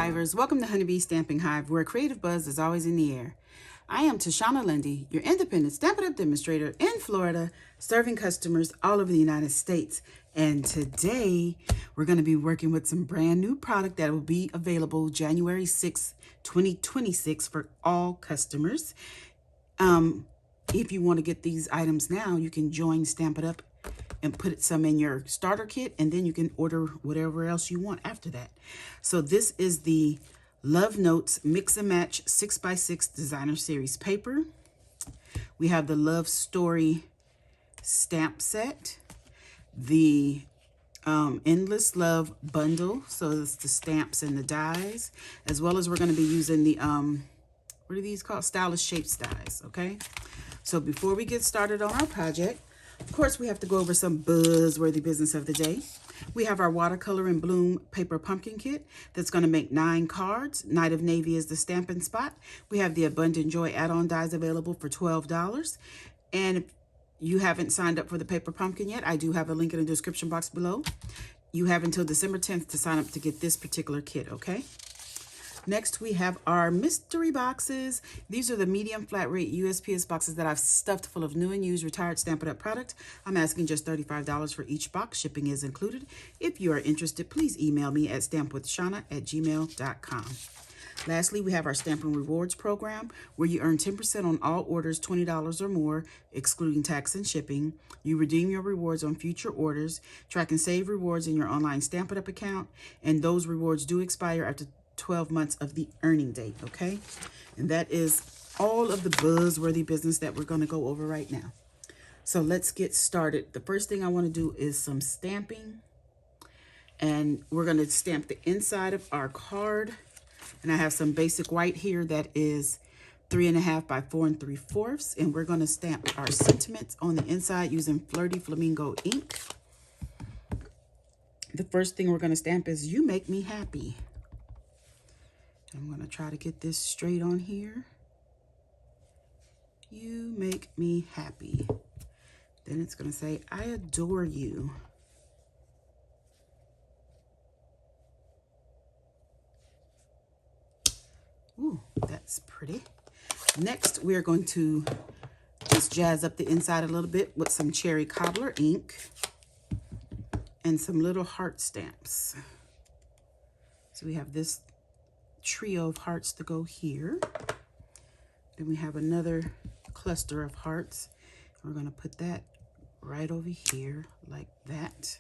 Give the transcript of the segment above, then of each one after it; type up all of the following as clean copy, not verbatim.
Hivers, welcome to Honeybee Stamping Hive, where creative buzz is always in the air. I am Tashana Lundy, your independent Stampin' Up demonstrator in Florida, serving customers all over the United States. And today, we're going to be working with some brand new product that will be available January 6th, 2026 for all customers. If you want to get these items now, you can join Stampin' Up and put some in your starter kit, and then you can order whatever else you want after that. So this is the Love Notes Mix and Match 6x6 Designer Series paper. We have the Love Story stamp set, the Endless Love bundle, so it's the stamps and the dies, as well as we're going to be using the, what are these called? Stylish Shapes dies, okay? So before we get started on our project, of course, we have to go over some buzzworthy business of the day. We have our Watercolor and Bloom Paper Pumpkin Kit that's going to make 9 cards. Night of Navy is the stamping spot. We have the Abundant Joy add-on dies available for $12. And if you haven't signed up for the Paper Pumpkin yet, I do have a link in the description box below. You have until December 10th to sign up to get this particular kit, okay? Next, we have our mystery boxes. These are the medium flat rate USPS boxes that I've stuffed full of new and used retired Stampin' Up product. I'm asking just $35 for each box. Shipping is included. If you are interested, please email me at stampwithshana@gmail.com. Lastly, we have our Stampin' Rewards program where you earn 10% on all orders $20 or more, excluding tax and shipping. You redeem your rewards on future orders, track and save rewards in your online Stampin' Up account, and those rewards do expire after 12 months of the earning date, okay? And that is all of the buzzworthy business that we're going to go over right now. So let's get started. The first thing I want to do is some stamping, and we're going to stamp the inside of our card. And I have some basic white here that is 3.5 by 4 3/4, and we're going to stamp our sentiments on the inside using Flirty Flamingo ink. The first thing we're going to stamp is "You Make Me Happy." I'm going to try to get this straight on here. You make me happy. Then it's going to say, I adore you. Ooh, that's pretty. Next, we're going to just jazz up the inside a little bit with some cherry cobbler ink and some little heart stamps. So we have this trio of hearts to go here. Then we have another cluster of hearts. We're going to put that right over here like that.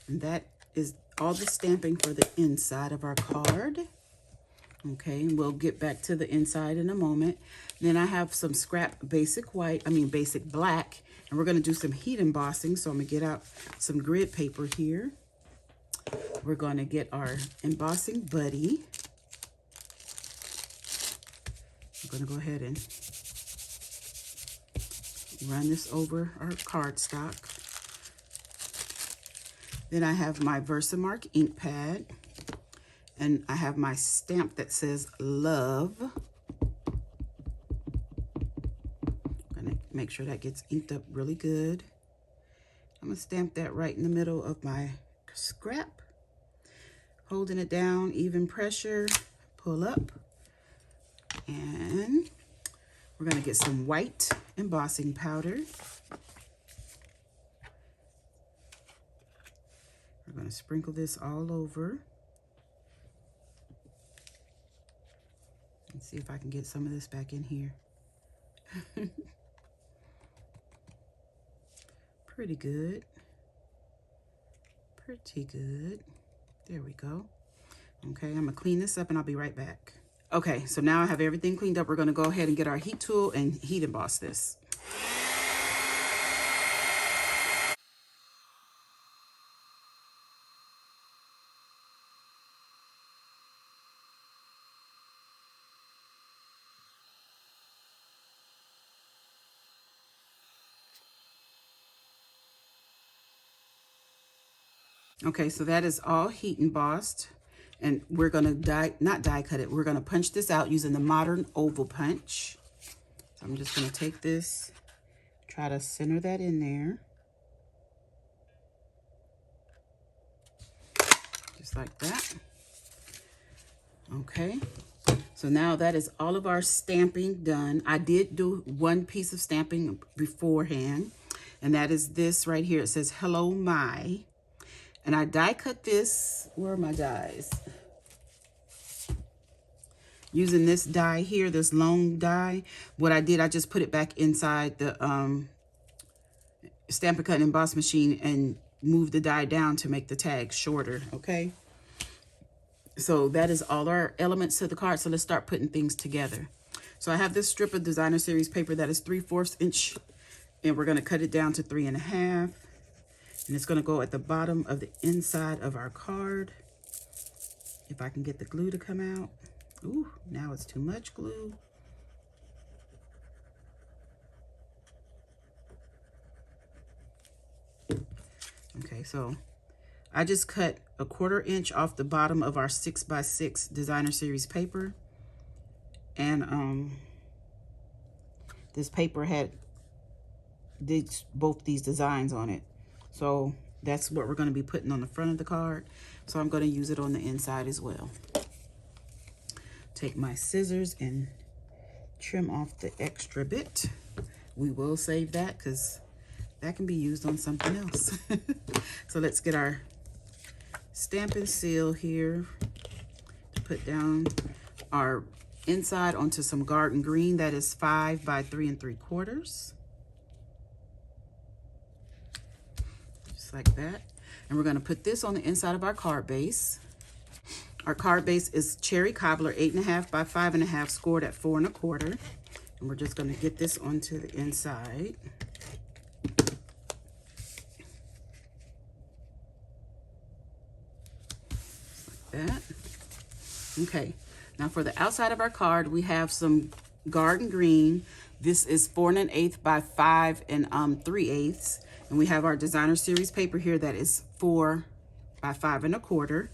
And that is all the stamping for the inside of our card. Okay, and we'll get back to the inside in a moment. Then I have some scrap basic black, and we're going to do some heat embossing. So I'm going to get out some grid paper here. We're going to get our embossing buddy. I'm going to go ahead and run this over our cardstock. Then I have my Versamark ink pad, and I have my stamp that says love. I'm going to make sure that gets inked up really good. I'm going to stamp that right in the middle of my scrap, holding it down, even pressure, pull up. And we're going to get some white embossing powder. We're going to sprinkle this all over. Let's see if I can get some of this back in here. Pretty good. Pretty good. There we go. Okay, I'm going to clean this up and I'll be right back. Okay, so now I have everything cleaned up. We're going to go ahead and get our heat tool and heat emboss this. Okay, so that is all heat embossed. And we're going to not die cut it. We're going to punch this out using the modern oval punch. So I'm just going to take this, try to center that in there. Just like that. Okay. So now that is all of our stamping done. I did do one piece of stamping beforehand, and that is this right here. It says, Hello, My. And I die cut this. Where are my dies? Using this die here, this long die. What I did, I just put it back inside the Stampin' Cut and Emboss machine and moved the die down to make the tag shorter, okay? So that is all our elements to the card. So let's start putting things together. So I have this strip of designer series paper that is 3/4 inch, and we're going to cut it down to 3.5. And it's going to go at the bottom of the inside of our card. If I can get the glue to come out. Ooh, now it's too much glue. Okay, so I just cut 1/4 inch off the bottom of our 6x6 designer series paper. And this paper did both these designs on it. So that's what we're going to be putting on the front of the card. So I'm going to use it on the inside as well. Take my scissors and trim off the extra bit. We will save that because that can be used on something else. So let's get our Stampin' Seal here to put down our inside onto some garden green. That is 5 by 3 3/4. Just like that. And we're going to put this on the inside of our card base. Our card base is Cherry Cobbler 8.5 by 5.5, scored at 4 1/4. And we're just going to get this onto the inside. Like that. Okay. Now for the outside of our card, we have some garden green. This is 4 1/8 by 5 3/8. And we have our designer series paper here that is 4 by 5 1/4.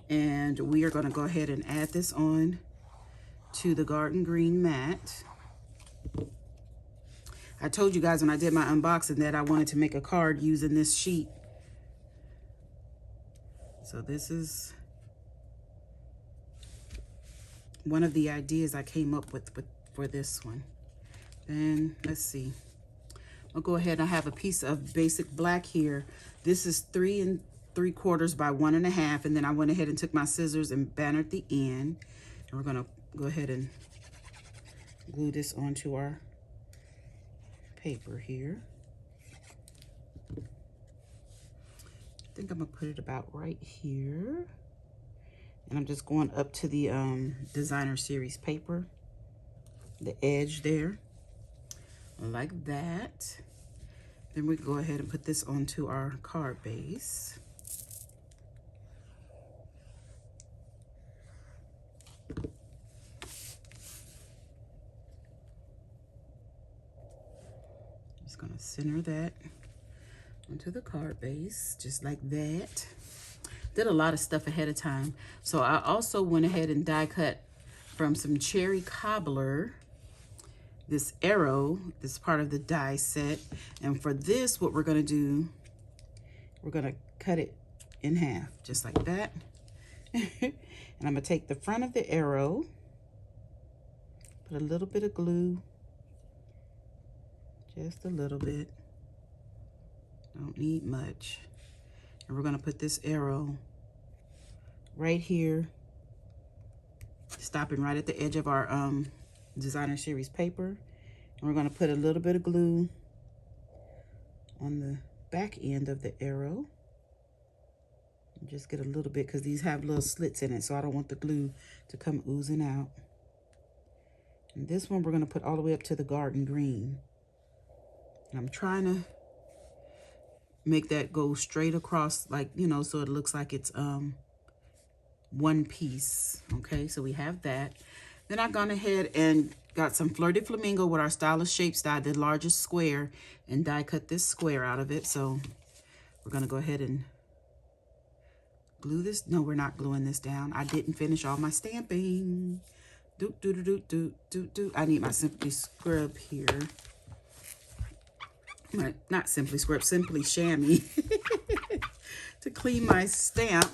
And we are going to go ahead and add this on to the garden green mat. I told you guys when I did my unboxing that I wanted to make a card using this sheet. So this is one of the ideas I came up with for this one. Then let's see. I'll go ahead and I have a piece of basic black here. This is 3 3/4 by 1 1/2, and then I went ahead and took my scissors and bannered the end. And we're gonna go ahead and glue this onto our paper here. I think I'm gonna put it about right here. And I'm just going up to the designer series paper, the edge there, like that. Then we can go ahead and put this onto our card base. Just gonna center that onto the card base, just like that. Did a lot of stuff ahead of time. So I also went ahead and die cut from some Cherry Cobbler, this arrow, this part of the die set. And for this, what we're gonna do, we're gonna cut it in half, just like that. And I'm gonna take the front of the arrow, put a little bit of glue, just a little bit, don't need much. And we're gonna put this arrow right here, stopping right at the edge of our designer series paper. And we're gonna put a little bit of glue on the back end of the arrow. And just get a little bit, because these have little slits in it, so I don't want the glue to come oozing out. And this one we're gonna put all the way up to the garden green. And I'm trying to make that go straight across, like, you know, so it looks like it's one piece. Okay, so we have that. Then I've gone ahead and got some Fleur de Flamingo with our Stylish Shapes die, the largest square, and die cut this square out of it. So we're gonna go ahead and glue this. No, we're not gluing this down. I didn't finish all my stamping. I need my Simply Scrub here. Not Simply Scrub, Simply Chamois to clean my stamp.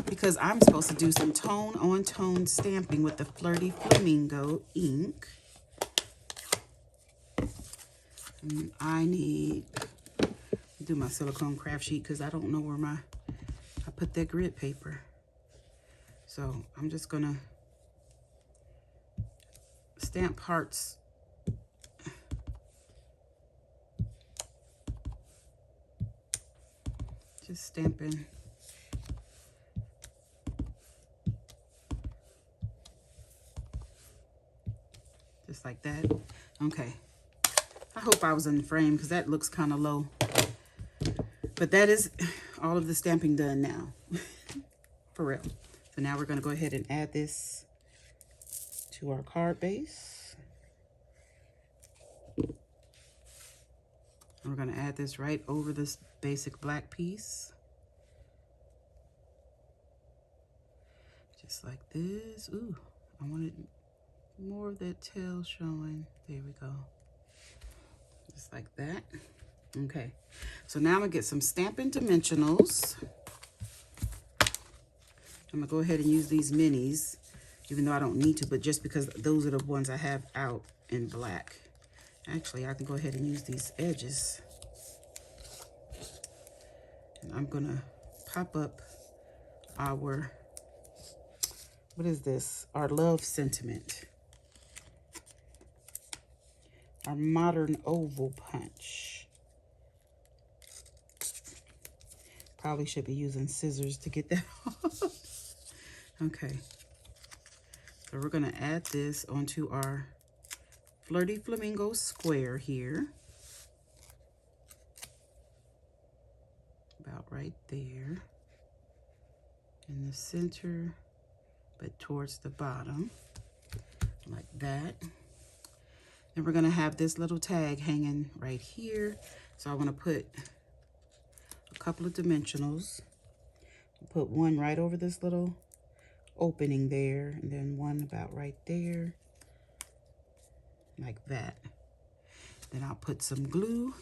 because I'm supposed to do some tone-on-tone stamping with the Flirty Flamingo ink. And I need to do my silicone craft sheet because I don't know where I put that grid paper. So I'm just gonna stamp hearts. Just stamping. Just like that. Okay. I hope I was in the frame because that looks kind of low. But that is all of the stamping done now. For real. So now we're going to go ahead and add this to our card base. And we're going to add this right over this basic black piece. Just like this. Ooh, I wanted more of that tail showing. There we go. Just like that. Okay, so now I'm gonna get some Stampin' Dimensionals. I'm gonna go ahead and use these minis, even though I don't need to, but just because those are the ones I have out in black. Actually, I can go ahead and use these edges. And I'm gonna pop up our, what is this? Our Love Sentiment. Our Modern Oval Punch. Probably should be using scissors to get that off. Okay. So we're gonna add this onto our Flirty Flamingo square here. About right there. In the center, but towards the bottom. Like that. Then we're gonna have this little tag hanging right here. So I wanna put a couple of dimensionals. Put one right over this little opening there, and then one about right there, like that. Then I'll put some glue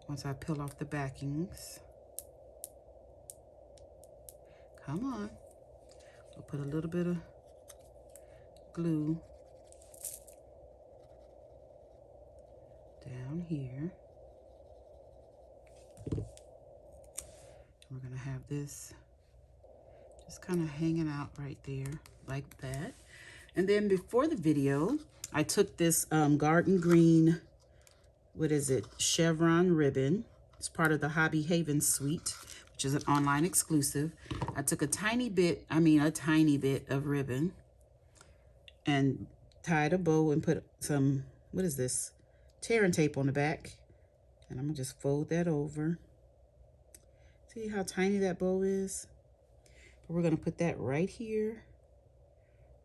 once I peel off the backings. Come on. I'll put a little bit of glue down here. We're gonna have this just kind of hanging out right there like that. And then before the video, I took this garden green, what is it, chevron ribbon. It's part of the Hobby Haven suite, which is an online exclusive. I took a tiny bit of ribbon and tied a bow and put some, what is this, tearing tape on the back. And I'm gonna just fold that over. See how tiny that bow is? But we're gonna put that right here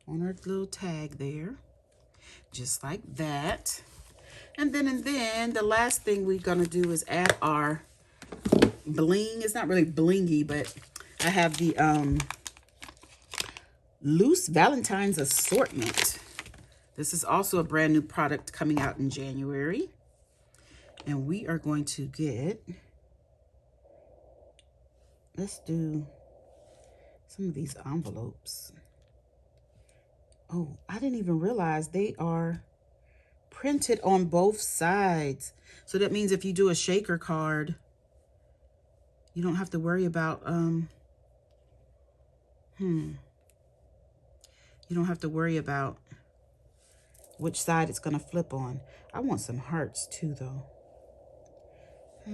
on our little tag there, just like that. And then the last thing we're gonna do is add our bling. It's not really blingy, but I have the Loose Valentine's Assortment. This is also a brand new product coming out in January. And we are going to get, let's do some of these envelopes. Oh, I didn't even realize they are printed on both sides. So that means if you do a shaker card, you don't have to worry about, you don't have to worry about which side it's gonna flip on. I want some hearts too, though. I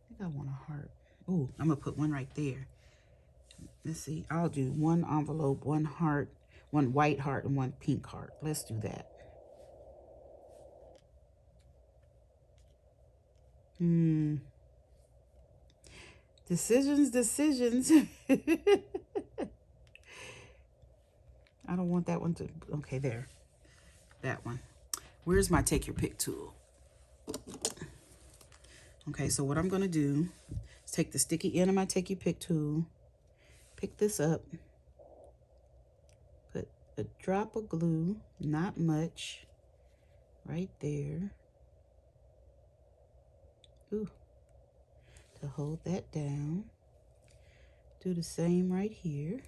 think I want a heart. Oh, I'm gonna put one right there. Let's see, I'll do one envelope, one heart, one white heart, and one pink heart. Let's do that. Decisions. I don't want that one to, okay, there. That one. Where's my take your pick tool? Okay, so what I'm gonna do is take the sticky end of my take your pick tool, pick this up, put a drop of glue, not much, right there. Ooh, to hold that down. Do the same right here.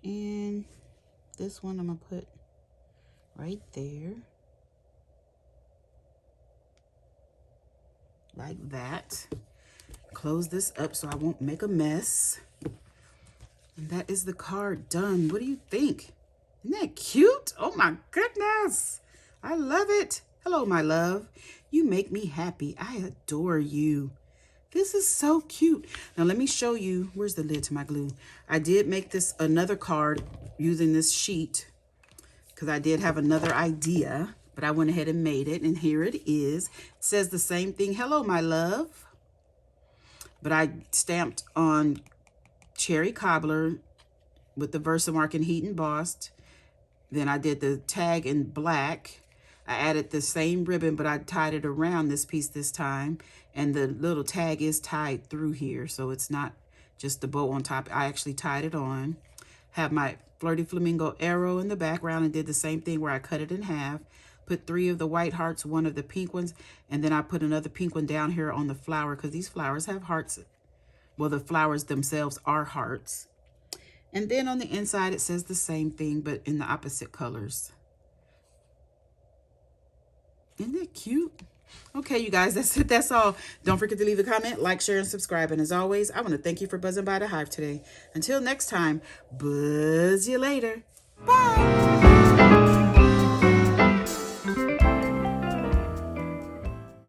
And this one I'm gonna put right there. Like that. Close this up so I won't make a mess. And that is the card done. What do you think? Isn't that cute? Oh my goodness. I love it. Hello, my love. You make me happy. I adore you. This is so cute. Now let me show you. Where's the lid to my glue? I did make this another card using this sheet because I did have another idea, but I went ahead and made it, and here it is. It says the same thing. Hello, my love. But I stamped on cherry cobbler with the Versamark and heat embossed. Then I did the tag in black. I added the same ribbon, but I tied it around this piece this time. And the little tag is tied through here, so it's not just the bow on top. I actually tied it on. Have my Flirty Flamingo arrow in the background and did the same thing where I cut it in half. Put 3 of the white hearts, 1 of the pink ones, and then I put another pink one down here on the flower because these flowers have hearts. Well, the flowers themselves are hearts. And then on the inside, it says the same thing, but in the opposite colors. Isn't that cute? Okay, you guys, that's it. That's all. Don't forget to leave a comment, like, share, and subscribe. And as always, I want to thank you for buzzing by the Hive today. Until next time, buzz you later. Bye.